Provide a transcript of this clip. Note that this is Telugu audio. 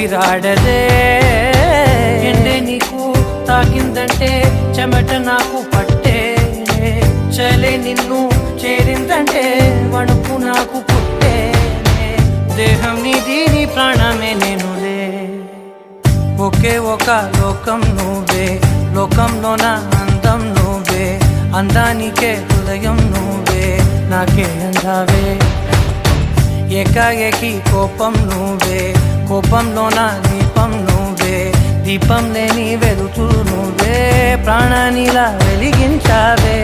ఊపిరాడదే ఎండే నీకు తాకిందంటే చెమట నాకు పట్టే చలే నిన్ను చేరిందంటే వణుకు నాకు పుట్టే దేహం నీది నీ ప్రాణమే నేనులే ఒకే ఒక లోకం నువ్వే లోకంలో నా అందం నువ్వే అందానికే హృదయం నువ్వే నాకే అందావే ఏకాఏకి కోపం నువ్వే కోపంలో నా దీపం నువ్వే దీపం లేని వెలుతురు నువ్వే ప్రాణానిలా వెలిగించావే